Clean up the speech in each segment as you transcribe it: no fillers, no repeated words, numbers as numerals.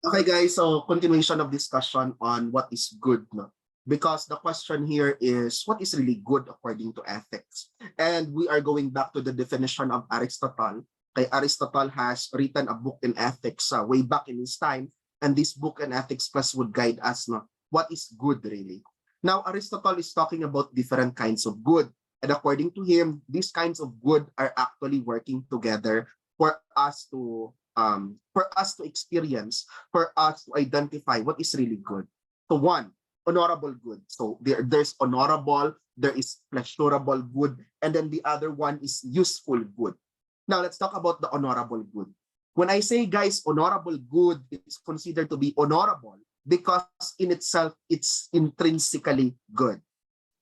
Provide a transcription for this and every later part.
Okay, guys, so continuation of discussion on what is good, no? Because the question here is what is really good according to ethics? And we are going back to the definition of Aristotle. Okay, Aristotle has written a book in ethics way back in his time, and this book in ethics class would guide us, no? What is good really? Now, Aristotle is talking about different kinds of good. And according to him, these kinds of good are actually working together for us to experience, for us to identify what is really good. So one, honorable good. So there's honorable, there is pleasurable good, and then the other one is useful good. Now let's talk about the honorable good. When I say, guys, honorable good is considered to be honorable because in itself, it's intrinsically good.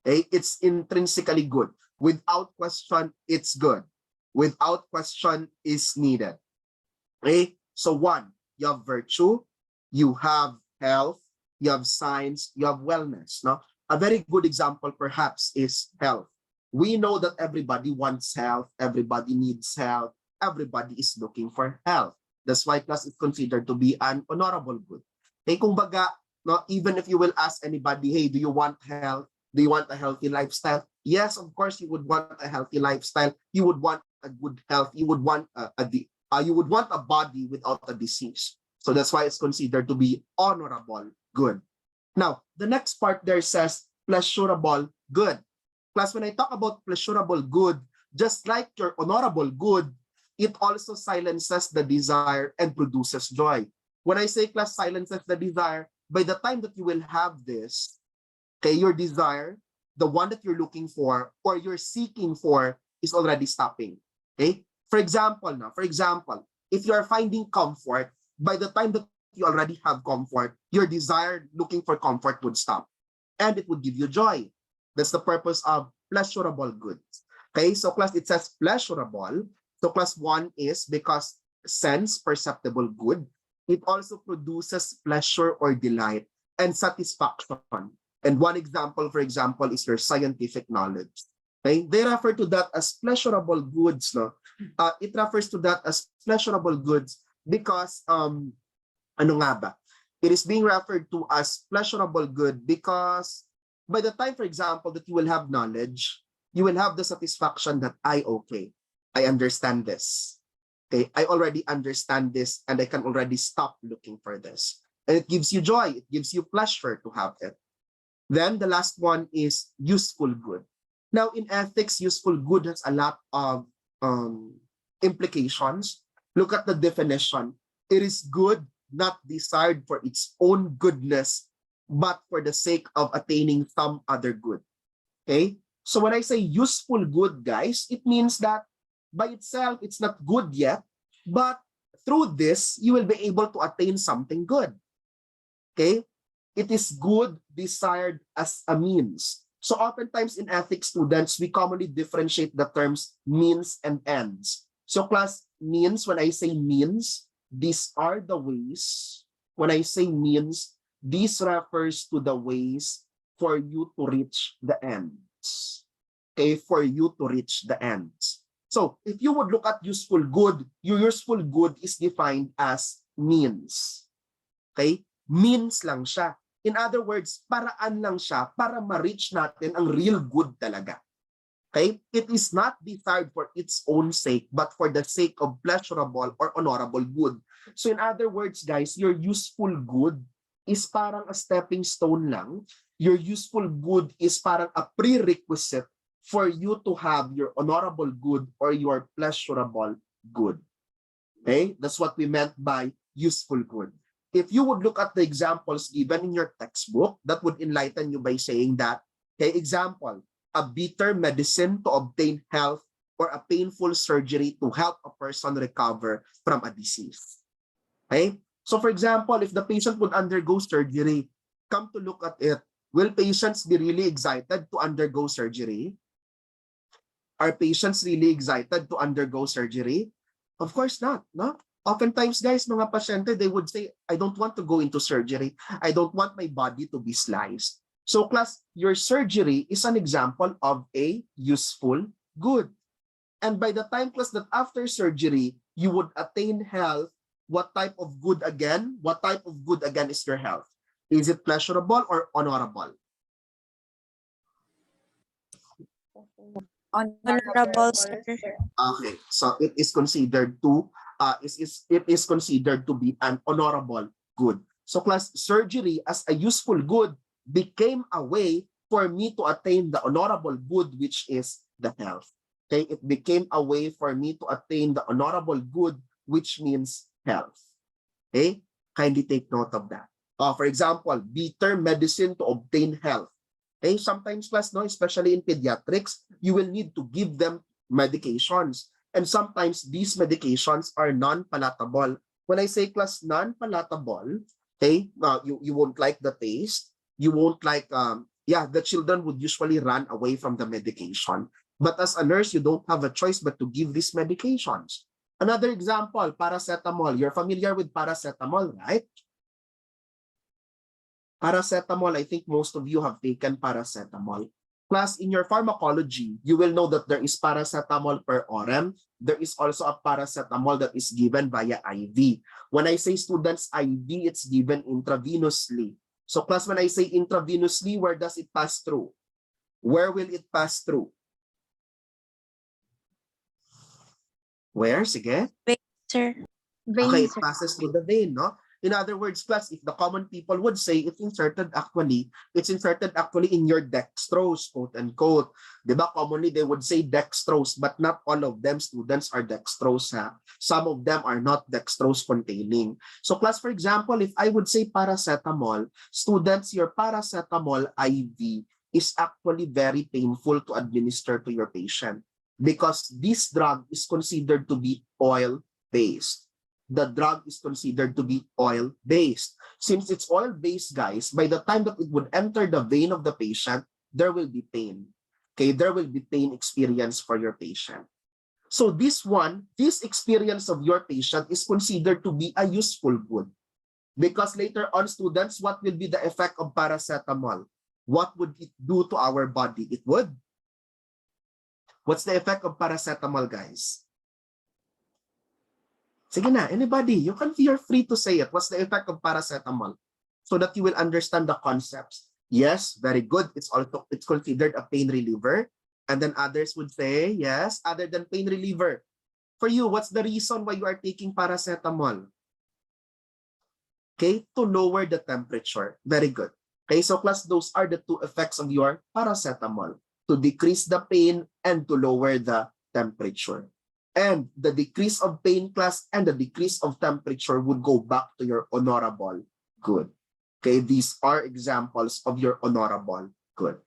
Okay? It's intrinsically good. Without question, it's good. Without question is needed. Okay? So one, you have virtue, you have health, you have science, you have wellness. No? A very good example perhaps is health. We know that everybody wants health, everybody needs health, everybody is looking for health. That's why class is considered to be an honorable good. Okay, kung baga, no, even if you will ask anybody, hey, do you want health? Do you want a healthy lifestyle? Yes, of course, you would want a healthy lifestyle. You would want a good health. You would want you would want a body without a disease. So that's why it's considered to be honorable good. Now, the next part there says pleasurable good. Plus, when I talk about pleasurable good, just like your honorable good, it also silences the desire and produces joy. When I say class silences the desire, by the time that you will have this, okay, your desire, the one that you're looking for or you're seeking for is already stopping. Okay? For example, if you are finding comfort, by the time that you already have comfort, your desire looking for comfort would stop and it would give you joy. That's the purpose of pleasurable goods. Okay, so class, it says pleasurable. So class one is because sense perceptible good. It also produces pleasure or delight and satisfaction. And one example, for example, is your scientific knowledge. Okay, they refer to that as pleasurable goods. No, it refers to that as pleasurable goods because ano nga ba? It is being referred to as pleasurable good because by the time, for example, that you will have knowledge, you will have the satisfaction that I understand this. Okay, I already understand this and I can already stop looking for this. And it gives you joy. It gives you pleasure to have it. Then the last one is useful good. Now in ethics, useful good has a lot of implications. Look at the definition. It is good, not desired for its own goodness, but for the sake of attaining some other good. Okay? So when I say useful good, guys, it means that by itself, it's not good yet, but through this, you will be able to attain something good. Okay? It is good desired as a means. So oftentimes in ethics students, we commonly differentiate the terms means and ends. So class, means, when I say means, these are the ways. When I say means, this refers to the ways for you to reach the ends. Okay, for you to reach the ends. So if you would look at useful good, your useful good is defined as means. Okay? Means lang siya. In other words, paraan lang siya para ma-reach natin ang real good talaga. Okay? It is not desired for its own sake, but for the sake of pleasurable or honorable good. So in other words, guys, your useful good is parang a stepping stone lang. Your useful good is parang a prerequisite for you to have your honorable good or your pleasurable good. Okay? That's what we meant by useful good. If you would look at the examples given in your textbook, that would enlighten you by saying that, okay, example, a bitter medicine to obtain health or a painful surgery to help a person recover from a disease. Okay? So for example, if the patient would undergo surgery, come to look at it, will patients be really excited to undergo surgery? Are patients really excited to undergo surgery? Of course not, no? Oftentimes, guys, mga pasyente, they would say, I don't want to go into surgery. I don't want my body to be sliced. So class, your surgery is an example of a useful good. And by the time, class, that after surgery, you would attain health, What type of good again? What type of good again is your health? Is it pleasurable or honorable? Honorable, sir. Okay, so it is considered to it is considered to be an honorable good. So class, surgery as a useful good became a way for me to attain the honorable good, which is the health. Okay, it became a way for me to attain the honorable good, which means health. Okay, kindly take note of that. For example, bitter medicine to obtain health. Okay, sometimes class, no, especially in pediatrics, you will need to give them medications. And sometimes these medications are non-palatable. When I say class non-palatable, okay, you won't like the taste. You won't like, the children would usually run away from the medication. But as a nurse, you don't have a choice but to give these medications. Another example, paracetamol. You're familiar with paracetamol, right? Paracetamol, I think most of you have taken paracetamol. Plus, in your pharmacology, you will know that there is paracetamol per orem. There is also a paracetamol that is given via IV. When I say students IV, it's given intravenously. So class, when I say intravenously, where does it pass through? Where will it pass through? Where? Sige. Wait, sir. Okay, it passes through the vein, no? In other words, class, if the common people would say it's inserted actually in your dextrose, quote unquote. Diba? Commonly, they would say dextrose, but not all of them students are dextrose. Ha? Some of them are not dextrose containing. So class, for example, if I would say paracetamol, students, your paracetamol IV is actually very painful to administer to your patient because this drug is considered to be oil-based. The drug is considered to be oil-based. Since it's oil-based, guys, by the time that it would enter the vein of the patient, there will be pain. Okay, there will be pain experience for your patient. So this experience of your patient is considered to be a useful good. Because later on, students, what will be the effect of paracetamol? What would it do to our body? It would. What's the effect of paracetamol, guys? Sige na, anybody, you're free to say it. What's the effect of paracetamol? So that you will understand the concepts. Yes, very good. It's considered a pain reliever. And then others would say, yes, other than pain reliever. For you, what's the reason why you are taking paracetamol? Okay, to lower the temperature. Very good. Okay, so class, those are the two effects of your paracetamol. To decrease the pain and to lower the temperature. And the decrease of pain class and the decrease of temperature would go back to your honorable good. Okay, these are examples of your honorable good.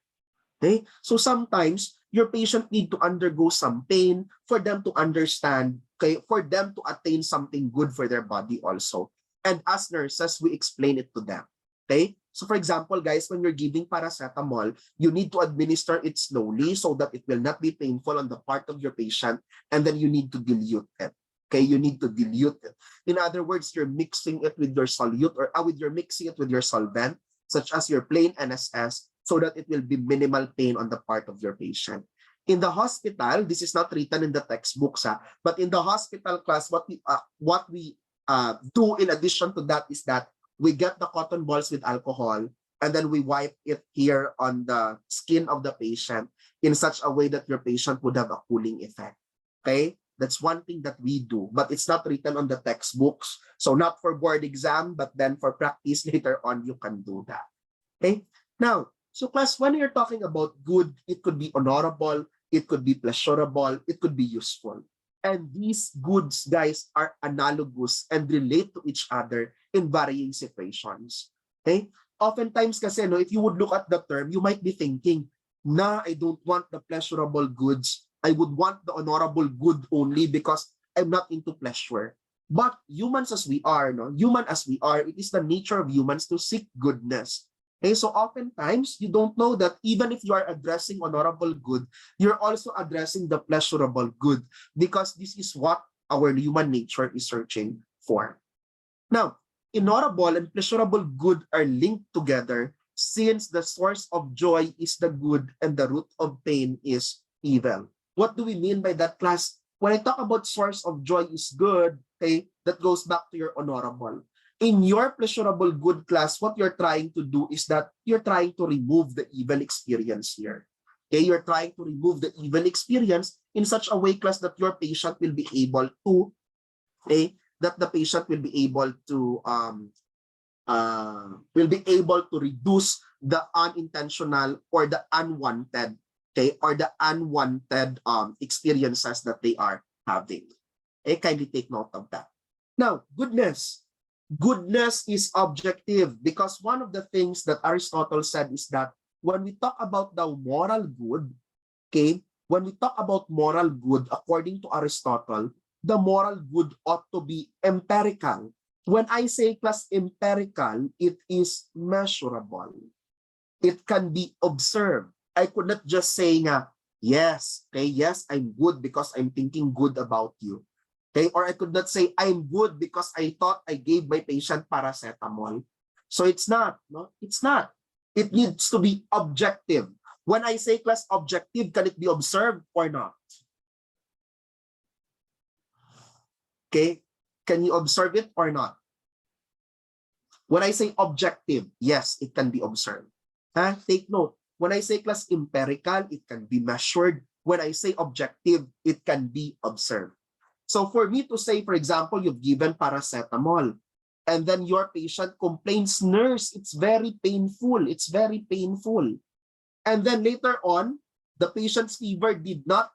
Okay, so sometimes your patient need to undergo some pain for them to understand, okay, for them to attain something good for their body also. And as nurses, we explain it to them. Okay, so for example, guys, when you're giving paracetamol, you need to administer it slowly so that it will not be painful on the part of your patient, and then you need to dilute it. Okay, you need to dilute it. In other words, you're mixing it with your solute or you're mixing it with your solvent, such as your plain NSS, so that it will be minimal pain on the part of your patient. In the hospital, this is not written in the textbooks, but in the hospital class, what we do in addition to that is that we get the cotton balls with alcohol and then we wipe it here on the skin of the patient in such a way that your patient would have a cooling effect. Okay, that's one thing that we do, but it's not written on the textbooks. So not for board exam, but then for practice later on, you can do that. Okay, now, so class, when you're talking about good, it could be honorable, it could be pleasurable, it could be useful. And these goods, guys, are analogous and relate to each other in varying situations. Okay? Oftentimes kasi, no, if you would look at the term, you might be thinking, I don't want the pleasurable goods. I would want the honorable good only because I'm not into pleasure. But humans as we are, it is the nature of humans to seek goodness. Okay, so oftentimes, you don't know that even if you are addressing honorable good, you're also addressing the pleasurable good because this is what our human nature is searching for. Now, honorable and pleasurable good are linked together since the source of joy is the good and the root of pain is evil. What do we mean by that, class? when I talk about source of joy is good, okay, that goes back to your honorable. In your pleasurable good class, what you're trying to do is that you're trying to remove the evil experience here. Okay, you're trying to remove the evil experience in such a way, class, that your patient will be able to, okay, that the patient will be able to reduce the unintentional or the unwanted, okay, or the unwanted experiences that they are having. Okay, kindly take note of that. Now, goodness. Goodness is objective because one of the things that Aristotle said is that when we talk about the moral good, okay, when we talk about moral good, according to Aristotle, the moral good ought to be empirical. When I say class empirical, it is measurable. It can be observed. I could not just say nga, yes, okay, yes, I'm good because I'm thinking good about you. Okay, or I could not say I'm good because I thought I gave my patient paracetamol. So it's not, no? It's not. It needs to be objective. When I say class objective, can it be observed or not? Okay, can you observe it or not? When I say objective, yes, it can be observed. Take note. When I say class empirical, it can be measured. When I say objective, it can be observed. So for me to say, for example, you've given paracetamol, and then your patient complains, nurse, it's very painful. It's very painful. And then later on, the patient's fever did not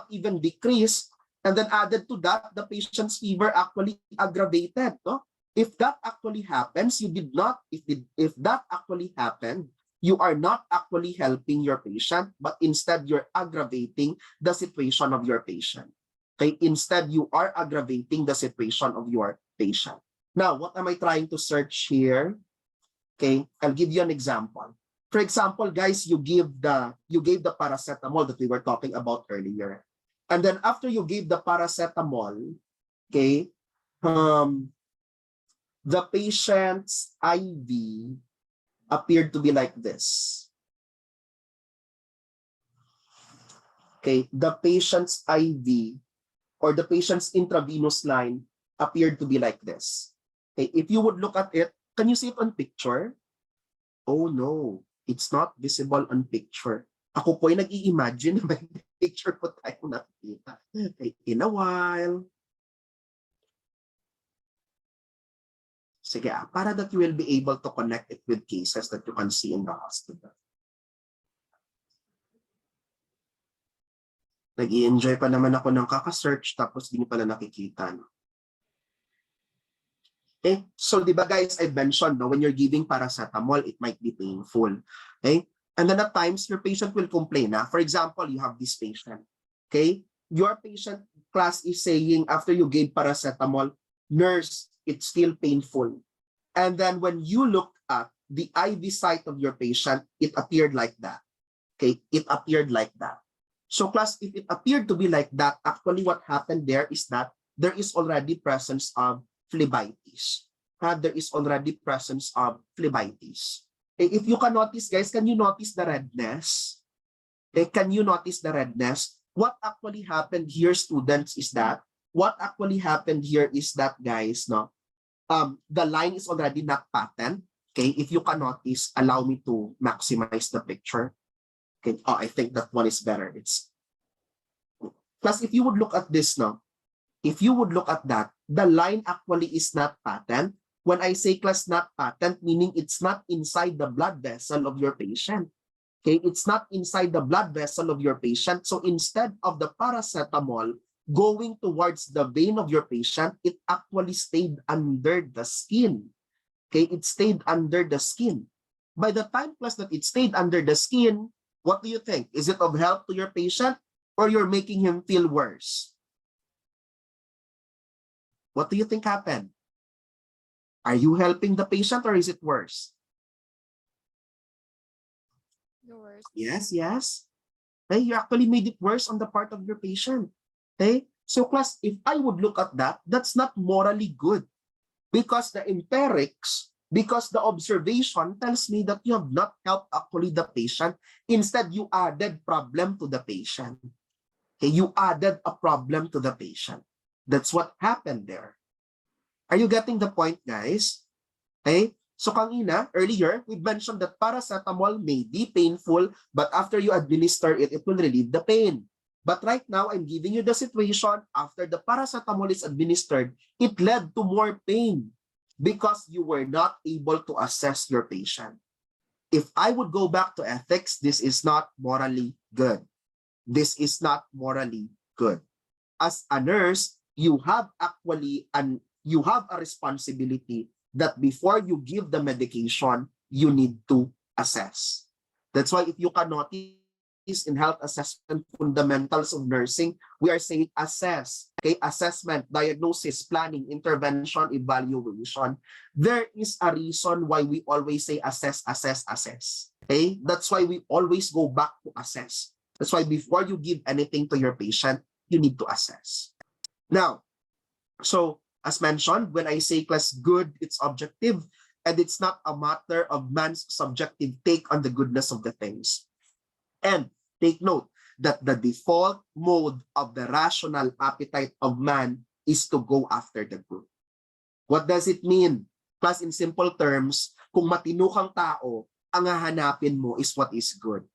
even decrease. And then added to that, the patient's fever actually aggravated. No? If that actually happens, if that actually happened, you are not actually helping your patient, but instead you're aggravating the situation of your patient. Okay, instead you are aggravating the situation of your patient. Now, what am I trying to search here? Okay, I'll give you an example. For example, guys, you gave the paracetamol that we were talking about earlier. And then after you gave the paracetamol, okay, the patient's IV appeared to be like this. Okay, the patient's IV or the patient's intravenous line appeared to be like this. Okay, if you would look at it, can you see it on picture? Oh no, it's not visible on picture. Ako po ay nag-i-imagine na may picture po tayo nakikita. Okay, in a while. Sige, para that you will be able to connect it with cases that you can see in the hospital. Nag-i-enjoy pa naman ako ng kaka-search tapos di niyo pala nakikita. No? Okay, so di ba guys, I mentioned no, when you're giving paracetamol, it might be painful. Okay, and then at times your patient will complain. For example, you have this patient. Okay, your patient class is saying after you gave paracetamol, nurse, it's still painful. And then when you look at the IV site of your patient, it appeared like that. Okay, it appeared like that. So class, if it appeared to be like that, actually what happened there is that there is already presence of phlebitis. There is already presence of phlebitis. If you can notice, guys, can you notice the redness? Can you notice the redness? What actually happened here, students, is that guys, no, the line is already not patent. Okay, if you can notice, allow me to maximize the picture. Okay, oh, I think that one is better. It's plus if you would look at this now, if you would look at that, the line actually is not patent. When I say class not patent, meaning it's not inside the blood vessel of your patient. Okay, it's not inside the blood vessel of your patient. So instead of the paracetamol going towards the vein of your patient, it actually stayed under the skin. Okay, it stayed under the skin. By the time plus that it stayed under the skin, what do you think? Is it of help to your patient or you're making him feel worse? What do you think happened? Are you helping the patient or is it worse? The worst. Yes, yes. Okay, you actually made it worse on the part of your patient. Okay, so class, if I would look at that, that's not morally good because the empirics, because the observation tells me that you have not helped actually the patient. Instead, you added problem to the patient. Okay, you added a problem to the patient. That's what happened there. Are you getting the point, guys? Okay? So kanina, earlier, we mentioned that paracetamol may be painful, but after you administer it, it will relieve the pain. But right now, I'm giving you the situation after the paracetamol is administered, it led to more pain because you were not able to assess your patient. If I would go back to ethics, this is not morally good. This is not morally good. As a nurse, you have a responsibility that before you give the medication, you need to assess. That's why if you can notice in health assessment fundamentals of nursing, we are saying assess. Okay, assessment, diagnosis, planning, intervention, evaluation. There is a reason why we always say assess, assess, assess. Okay, that's why we always go back to assess. That's why before you give anything to your patient, you need to assess. Now, so as mentioned, when I say class good, it's objective and it's not a matter of man's subjective take on the goodness of the things. And take note that the default mode of the rational appetite of man is to go after the good. What does it mean? Class, in simple terms, kung matino kang tao, ang hahanapin mo is what is good.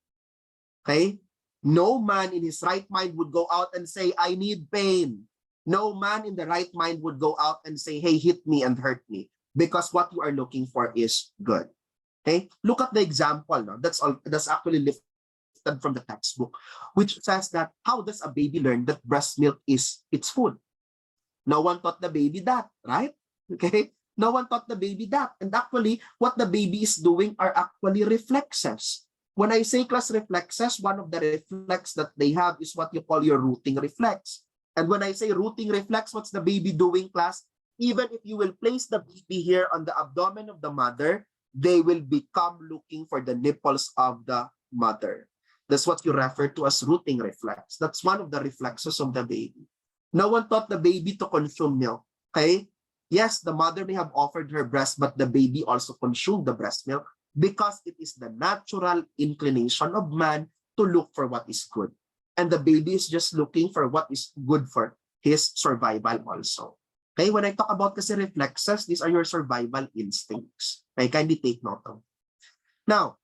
Okay? No man in his right mind would go out and say, I need pain. No man in the right mind would go out and say, hey, hit me and hurt me. Because what you are looking for is good. Okay? Look at the example. No? That's actually lifted from the textbook, which says that how does a baby learn that breast milk is its food? No one taught the baby that, right? Okay? No one taught the baby that. And actually, what the baby is doing are actually reflexes. When I say class reflexes, one of the reflex that they have is what you call your rooting reflex. And when I say rooting reflex, what's the baby doing, class? Even if you will place the baby here on the abdomen of the mother, they will become looking for the nipples of the mother. That's what you refer to as rooting reflex. That's one of the reflexes of the baby. No one taught the baby to consume milk. Okay? Yes, the mother may have offered her breast, but the baby also consumed the breast milk because it is the natural inclination of man to look for what is good. And the baby is just looking for what is good for his survival also. Okay? When I talk about kasi reflexes, these are your survival instincts. Okay? Kindly take note of. Now,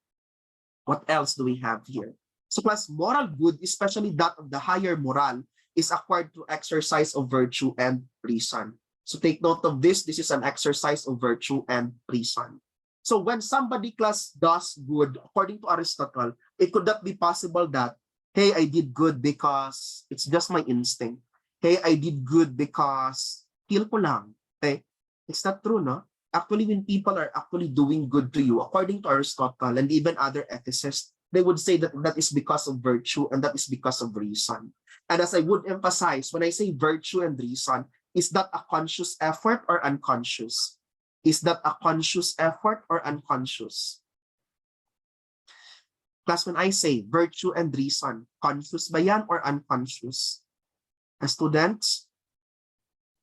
what else do we have here? So class, moral good, especially that of the higher moral, is acquired through exercise of virtue and reason. So take note of this. This is an exercise of virtue and reason. So when somebody class does good, according to Aristotle, it could not be possible that, hey, I did good because it's just my instinct. Hey, I did good because feel ko lang. Okay? It's not true, no? Actually, when people are actually doing good to you, according to Aristotle and even other ethicists, they would say that that is because of virtue and that is because of reason. And as I would emphasize, when I say virtue and reason, is that a conscious effort or unconscious? Is that a conscious effort or unconscious? Class, when I say virtue and reason, conscious ba yan or unconscious? Students,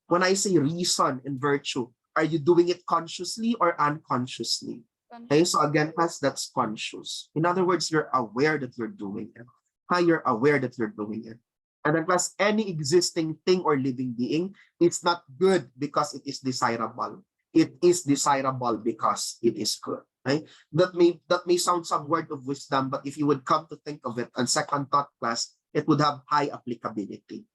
when I say reason and virtue, are you doing it consciously or unconsciously? Okay, so again, class, that's conscious. In other words, you're aware that you're doing it. You're aware that you're doing it. And then class, any existing thing or living being, it's not good because it is desirable. It is desirable because it is good. Right? That may sound some word of wisdom, but if you would come to think of it on second thought, class, it would have high applicability.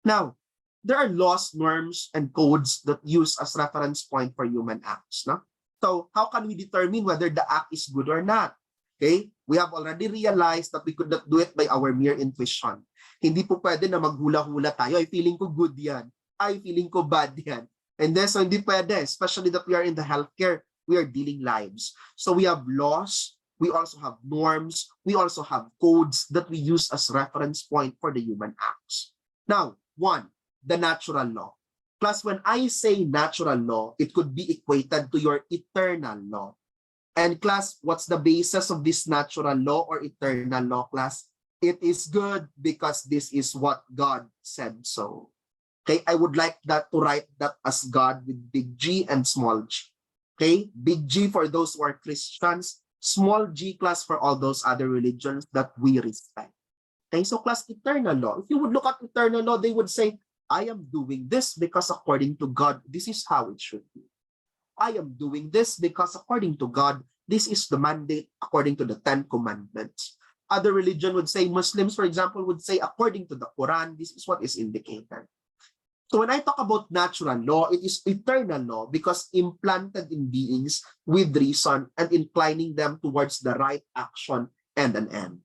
Now, there are laws, norms, and codes that use as reference point for human acts. No? So how can we determine whether the act is good or not? Okay? We have already realized that we could not do it by our mere intuition. Hindi po pwede na maghula-hula tayo. Ay, feeling ko good yan. Ay, feeling ko bad yan. And then, so hindi pwede, especially that we are in the healthcare, we are dealing lives. So we have laws, we also have norms, we also have codes that we use as reference point for the human acts. Now, one, the natural law. Plus, when I say natural law, it could be equated to your eternal law. And class, what's the basis of this natural law or eternal law, class? It is good because this is what God said so. Okay, I would like that to write that as God with big G and small g. Okay, big G for those who are Christians, small g class for all those other religions that we respect. Okay, so class, eternal law. If you would look at eternal law, they would say, I am doing this because according to God, this is how it should be. I am doing this because according to God, this is the mandate according to the Ten Commandments. Other religion would say, Muslims, for example, would say, according to the Quran, this is what is indicated. So when I talk about natural law, it is eternal law because implanted in beings with reason and inclining them towards the right action and an end.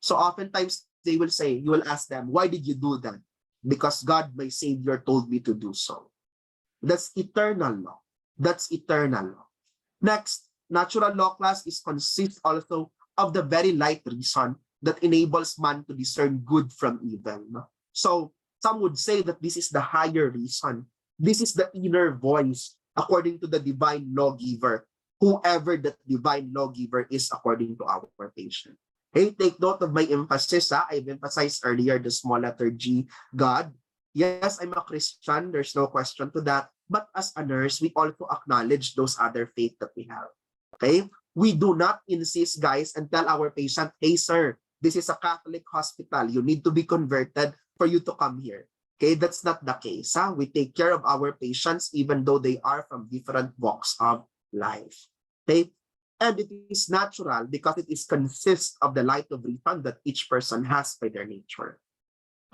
So oftentimes they will say, you will ask them, why did you do that? Because God, my Savior, told me to do so. That's eternal law. That's eternal law. Next, natural law class is consists also of the very light reason that enables man to discern good from evil. No? So some would say that this is the higher reason. This is the inner voice according to the divine lawgiver, whoever that divine lawgiver is according to our patient. Hey, take note of my emphasis. I've emphasized earlier the small letter G, God. Yes, I'm a Christian. There's no question to that. But as a nurse, we also acknowledge those other faith that we have. Okay? We do not insist, guys, and tell our patient, hey, sir, this is a Catholic hospital. You need to be converted for you to come here. Okay? That's not the case. We take care of our patients even though they are from different walks of life. Okay? And it is natural because it is consists of the light of reason that each person has by their nature.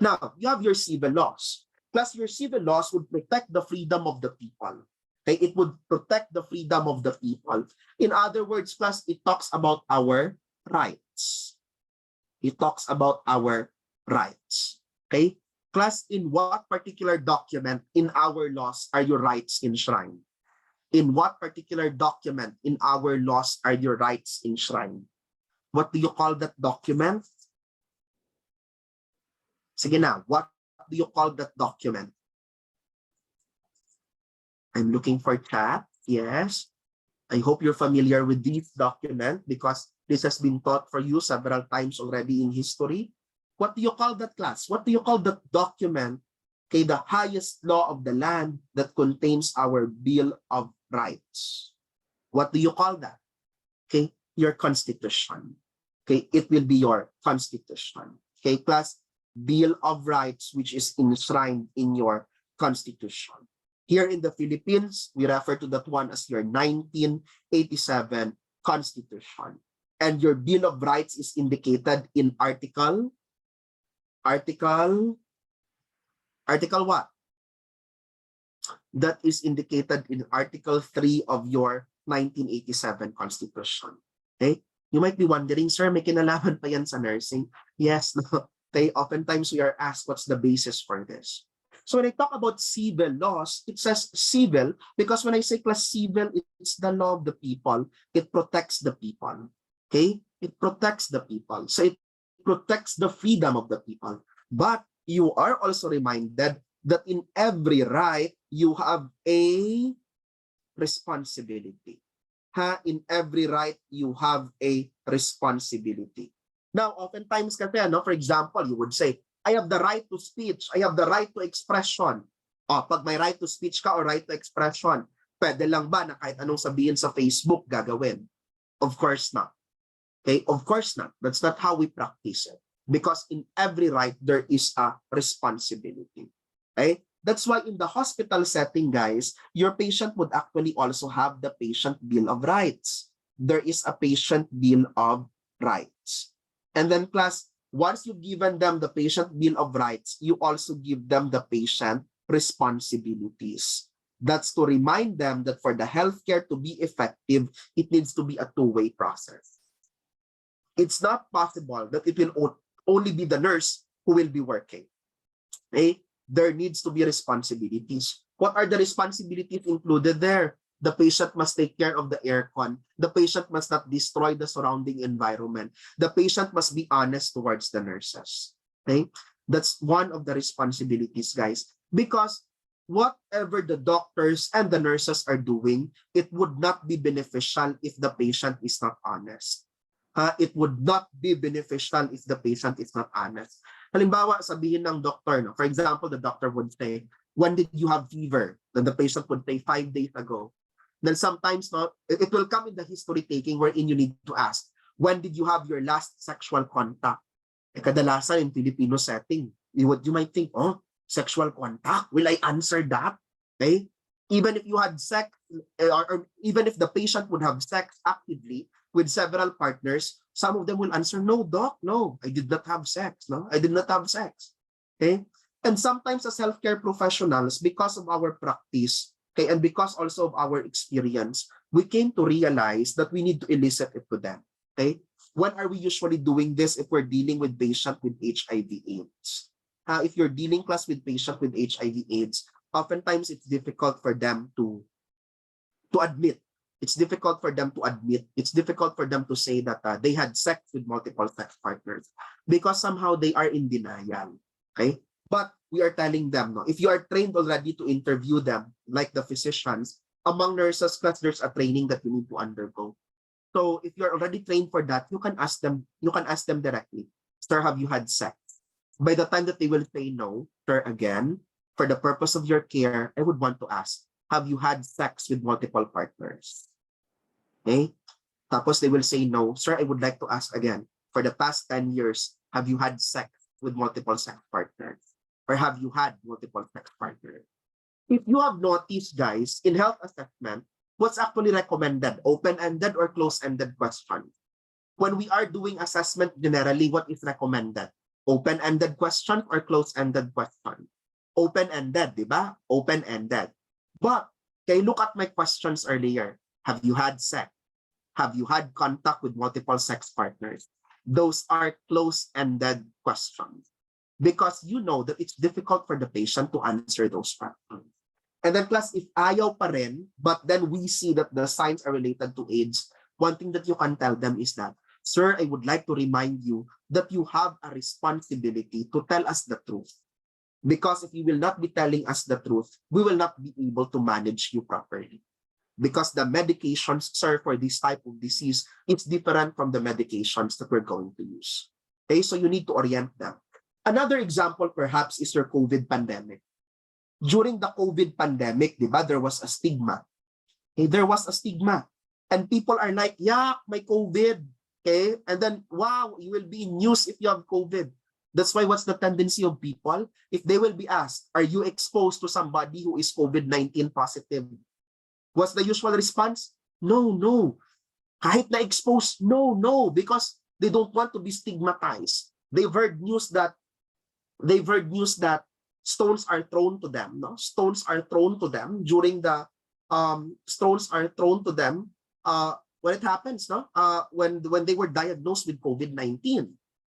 Now, you have your civil laws. Plus, your civil laws would protect the freedom of the people. Okay? It would protect the freedom of the people. In other words, plus, it talks about our rights. It talks about our rights. Okay? Class, in what particular document in our laws are your rights enshrined? In what particular document in our laws are your rights enshrined? What do you call that document? Sige na, what do you call that document? I'm looking for chat. Yes. I hope you're familiar with this document because this has been taught for you several times already in history. What do you call that, class? What do you call that document? Okay, the highest law of the land that contains our Bill of Rights. What do you call that? Okay, your constitution. Okay, it will be your constitution. Okay, class, Bill of Rights, which is enshrined in your constitution. Here in the Philippines, we refer to that one as your 1987 constitution. And your Bill of Rights is indicated in article what? That is indicated in Article 3 of your 1987 Constitution. Okay? You might be wondering, sir, may kinalaman pa yan sa nursing? Yes, no. Okay, oftentimes we are asked what's the basis for this. So when I talk about civil laws, it says civil because when I say class civil, it's the law of the people. It protects the people. Okay? It protects the people. So it protects the freedom of the people. But you are also reminded that in every right, you have a responsibility. In every right, you have a responsibility. Now, oftentimes kasi, for example, you would say, I have the right to speech. I have the right to expression. Pag may right to speech ka or right to expression, pwede lang ba na kahit anong sabihin sa Facebook gagawin? Of course not. Okay? Of course not. That's not how we practice it. Because in every right, there is a responsibility. Okay? That's why in the hospital setting, guys, your patient would actually also have the patient bill of rights. There is a patient bill of rights. And then class, once you've given them the patient bill of rights, you also give them the patient responsibilities. That's to remind them that for the healthcare to be effective, it needs to be a two-way process. It's not possible that it will only be the nurse who will be working. Okay? There needs to be responsibilities. What are the responsibilities included there? The patient must take care of the aircon. The patient must not destroy the surrounding environment. The patient must be honest towards the nurses. Okay? That's one of the responsibilities, guys. Because whatever the doctors and the nurses are doing, it would not be beneficial if the patient is not honest. It would not be beneficial if the patient is not honest. Halimbawa, sabihin ng doctor, for example, the doctor would say, when did you have fever? Then the patient would say 5 days ago. Then sometimes it will come in the history taking wherein you need to ask, when did you have your last sexual contact? Kadalasan in Filipino setting, you might think, oh, sexual contact, will I answer that? Okay? Even if you had sex, or even if the patient would have sex actively with several partners, some of them will answer, no, doc, no, I did not have sex. No, I did not have sex. Okay? And sometimes as healthcare professionals, because of our practice, okay, and because also of our experience, we came to realize that we need to elicit it to them. Okay? When are we usually doing this if we're dealing with patient with HIV/AIDS? If you're dealing class with patient with HIV/AIDS, oftentimes it's difficult for them to admit. It's difficult for them to admit. It's difficult for them to say that they had sex with multiple sex partners because somehow they are in denial. Okay? But we are telling them, no, if you are trained already to interview them, like the physicians, among nurses, class, there's a training that you need to undergo. So if you're already trained for that, you can ask them directly, sir, have you had sex? By the time that they will say no, sir, again, for the purpose of your care, I would want to ask, have you had sex with multiple partners? Okay? Tapos they will say no, sir, I would like to ask again, for the past 10 years, have you had sex with multiple sex partners? Or have you had multiple sex partners? If you have noticed, guys, in health assessment, what's actually recommended, open-ended or close-ended question? When we are doing assessment generally, what is recommended? Open-ended question or close-ended question? Open-ended, di ba? Open-ended. But, okay, look at my questions earlier. Have you had sex? Have you had contact with multiple sex partners? Those are close-ended questions. Because you know that it's difficult for the patient to answer those questions. And then plus, if ayaw pa rin, but then we see that the signs are related to AIDS, one thing that you can tell them is that, sir, I would like to remind you that you have a responsibility to tell us the truth. Because if you will not be telling us the truth, we will not be able to manage you properly. Because the medications, sir, for this type of disease, it's different from the medications that we're going to use. Okay, so you need to orient them. Another example perhaps is your COVID pandemic. During the COVID pandemic, di ba, there was a stigma. Okay, there was a stigma. And people are like, yeah, my COVID. Okay, and then, wow, you will be in news if you have COVID. That's why what's the tendency of people? If they will be asked, are you exposed to somebody who is COVID-19 positive? What's the usual response? No, no. Kahit na exposed, no, no, because they don't want to be stigmatized. They've heard news that stones are thrown to them. No, stones are thrown to them during the stones are thrown to them when it happens. No, when they were diagnosed with COVID-19.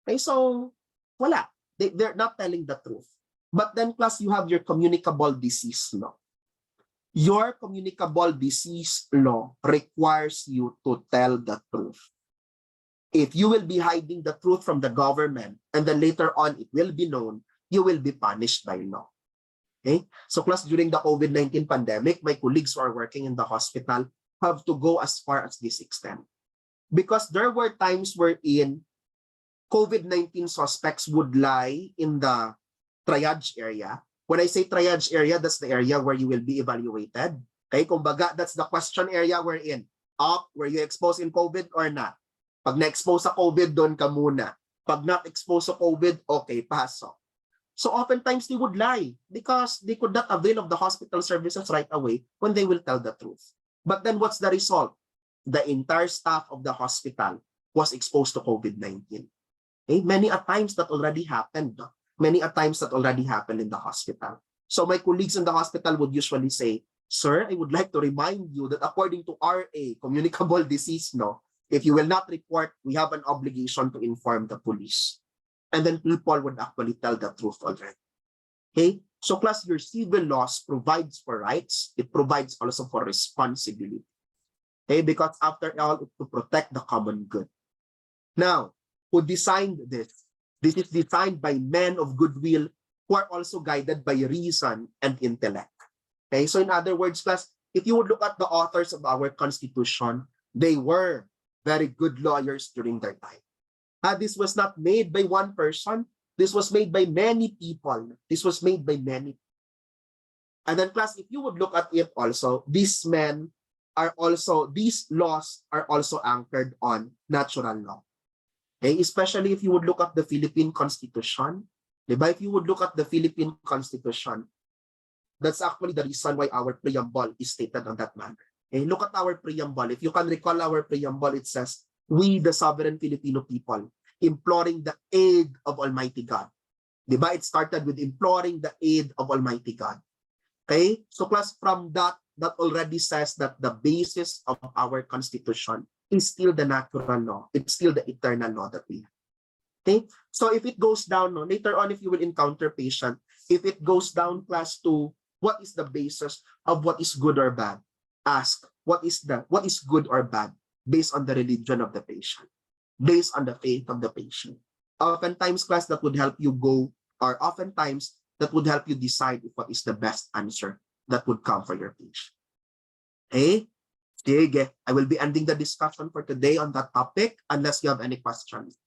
Okay, so wala. They're not telling the truth. But then plus you have your communicable disease law. Your communicable disease law requires you to tell the truth. If you will be hiding the truth from the government and then later on it will be known, you will be punished by law. Okay? So plus during the COVID-19 pandemic, my colleagues who are working in the hospital have to go as far as this extent. Because there were times wherein COVID-19 suspects would lie in the triage area. When I say triage area, that's the area where you will be evaluated. Okay? Kumbaga, that's the question area we're in. Were you exposed in COVID or not? Pag na-expose sa COVID, doon ka muna. Pag not exposed sa COVID, okay, pasok. So oftentimes they would lie because they could not avail of the hospital services right away when they will tell the truth. But then what's the result? The entire staff of the hospital was exposed to COVID-19. Okay? Many a times that already happened. Many a times that already happened in the hospital. So my colleagues in the hospital would usually say, sir, I would like to remind you that according to RA, communicable disease law, if you will not report, we have an obligation to inform the police. And then people would actually tell the truth already. Okay? So plus your civil laws provides for rights, it provides also for responsibility. Okay? Because after all, it's to protect the common good. Now, who designed this? This is designed by men of goodwill who are also guided by reason and intellect. Okay? So in other words, class, if you would look at the authors of our Constitution, they were very good lawyers during their time. This was not made by one person. This was made by many people. This was made by many. And then class, if you would look at it also, these laws are also anchored on natural law. Okay, especially if you would look at the Philippine Constitution, diba? If you would look at the Philippine Constitution, that's actually the reason why our preamble is stated on that manner. Okay, look at our preamble. If you can recall our preamble, it says, "We, the sovereign Filipino people, imploring the aid of Almighty God." Diba? It started with imploring the aid of Almighty God. Okay? So class, from that already says that the basis of our Constitution is still the natural law. It's still the eternal law that we have. Okay? So if it goes down, no, later on, if you will encounter patient, if it goes down, class, to what is the basis of what is good or bad, ask what is good or bad based on the religion of the patient, based on the faith of the patient. Oftentimes, class, that would help you go, or oftentimes that would help you decide if what is the best answer that would come for your patient. Okay? Sige, I will be ending the discussion for today on that topic unless you have any questions.